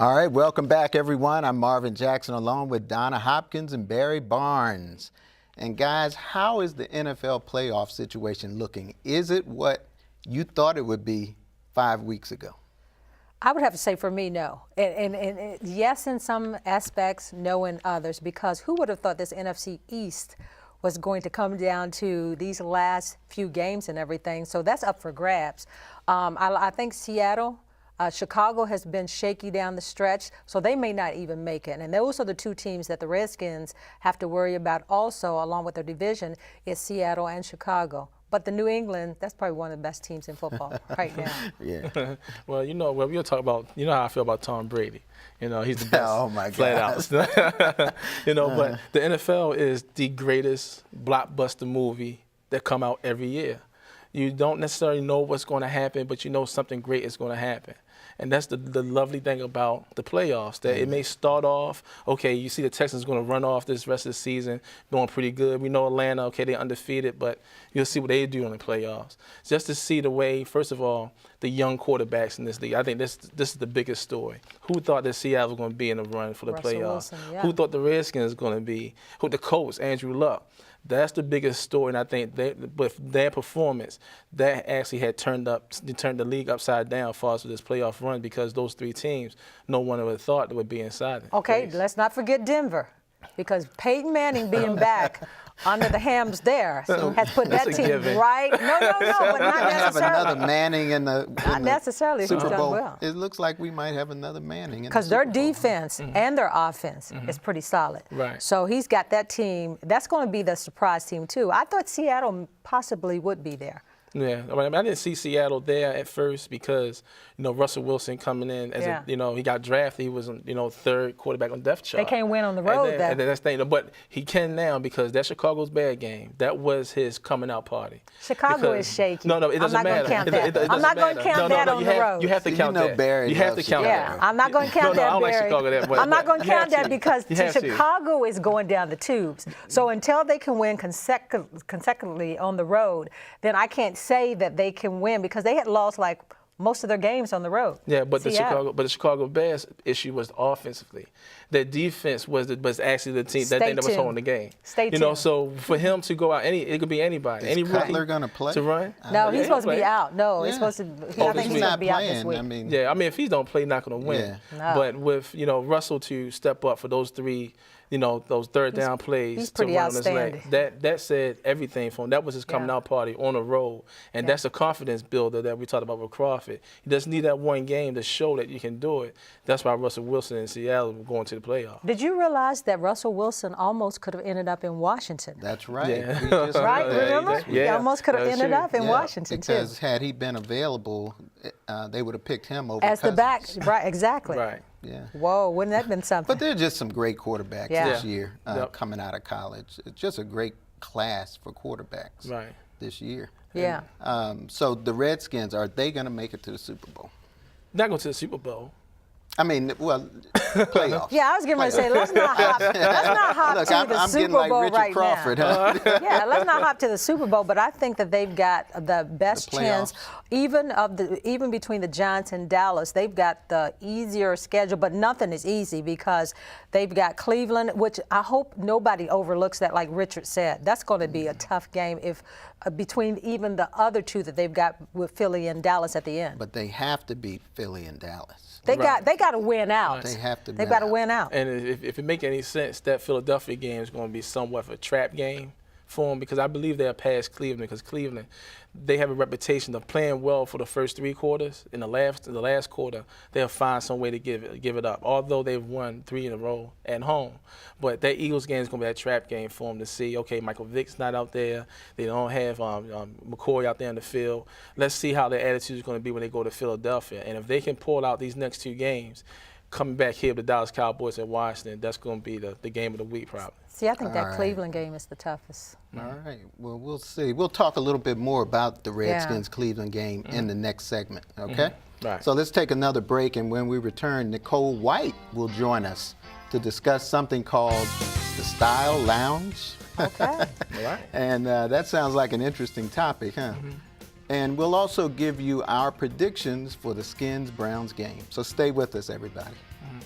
All right, welcome back, everyone. I'm Marvin Jackson along with Donna Hopkins and Barry Barnes. And guys, how is the NFL playoff situation looking? Is it what you thought it would be 5 weeks ago? I would have to say for me, no. And yes, in some aspects, no in others, because who would have thought this NFC East was going to come down to these last few games and everything? So that's up for grabs. I think Seattle, Chicago has been shaky down the stretch, so they may not even make it. And those are the two teams that the Redskins have to worry about also, along with their division, is Seattle and Chicago. But the New England, that's probably one of the best teams in football right now. Yeah. Well, we'll talk about, how I feel about Tom Brady. He's the best. Oh, my flat God. out. But the NFL is the greatest blockbuster movie that come out every year. You don't necessarily know what's going to happen, but you know something great is going to happen. And that's the lovely thing about the playoffs, that it may start off, okay, you see the Texans going to run off this rest of the season, doing pretty good. We know Atlanta, okay, they're undefeated, but you'll see what they do in the playoffs. Just to see the way, first of all, the young quarterbacks in this league. I think this is the biggest story. Who thought that Seattle was going to be in the run for the Russell playoffs? Wilson, yeah. Who thought the Redskins was going to be? Who the coach, Andrew Luck? That's the biggest story, and I think with their performance, that actually had turned the league upside down as far as this playoff run, because those three teams, no one would have thought they would be inside it. Okay, let's not forget Denver, because Peyton Manning being back under the hams there has put that team right. No, but not have necessarily. another Manning in the Not necessarily. Super He's done Bowl. well. It looks like we might have another Manning. Because their defense and their offense is pretty solid. Right. So he's got that team. That's going to be the surprise team, too. I thought Seattle possibly would be there. Yeah, I didn't see Seattle there at first because, Russell Wilson coming in as he got drafted. He was, third quarterback on depth chart. They can't win on the road. And then that's the thing, but he can now because that Chicago's bad game. That was his coming out party. Chicago is shaky. No, it doesn't matter. I'm not going to count that on the road. You have to count that. Barry You have to count that. Yeah, I'm not going to count that, I don't Barry. like Chicago that way. I'm not going to count that because You have to. Chicago is going down the tubes. So until they can win consecutively on the road, then I can't say that they can win, because they had lost like most of their games on the road. Yeah, but the Chicago Bears issue was offensively. Their defense was actually the team that was holding the game. Stay tuned. So for him to go out, it could be anybody. Is Cutler going to play? To run? No, he's supposed to be out. No, he's supposed to. I think he's going to be out this week. If he don't play, he's not going to win. Yeah. But with Russell to step up for those three, those third down plays, he's pretty outstanding. That said everything for him. That was his coming out party on the road, and that's a confidence builder that we talked about with Crawford. He doesn't need that one game to show that you can do it. That's why Russell Wilson and Seattle were going to the playoffs. Did you realize that Russell Wilson almost could have ended up in Washington? That's right. Yeah. Right, remember? He almost could have ended up in Washington, because had he been available, they would have picked him over as the back. Right, exactly. Right. Yeah. Whoa, wouldn't that have been something? But there are just some great quarterbacks this year coming out of college. It's just a great class for quarterbacks this year. Yeah. So the Redskins, are they going to make it to the Super Bowl? Not going to the Super Bowl. I mean, well, playoffs. Yeah, I was getting ready to say, let's not hop to the Super Bowl right Crawford, now. Yeah, let's not hop to the Super Bowl, but I think that they've got the best chance, even between the Giants and Dallas. They've got the easier schedule, but nothing is easy because they've got Cleveland, which I hope nobody overlooks that, like Richard said. That's going to be a tough game if between even the other two that they've got with Philly and Dallas at the end. But they have to beat Philly and Dallas. They got to win out. They have to. They've got to win out. And if it makes any sense, that Philadelphia game is going to be somewhat of a trap game for them, because I believe they're past Cleveland, because Cleveland, they have a reputation of playing well for the first three quarters. In the last quarter, they'll find some way to give it up, although they've won 3 in a row at home. But that Eagles game is going to be a trap game for them to see, okay, Michael Vick's not out there. They don't have McCoy out there in the field. Let's see how their attitude is going to be when they go to Philadelphia. And if they can pull out these next 2 games, coming back here with the Dallas Cowboys and Washington, that's going to be the game of the week probably. See, I think that Cleveland game is the toughest. All right. Well, we'll see. We'll talk a little bit more about the Redskins-Cleveland game in the next segment, okay? Right. So let's take another break, and when we return, Nicole White will join us to discuss something called the Style Lounge. Okay. All right. And that sounds like an interesting topic, huh? And we'll also give you our predictions for the Skins-Browns game. So stay with us, everybody. Mhm.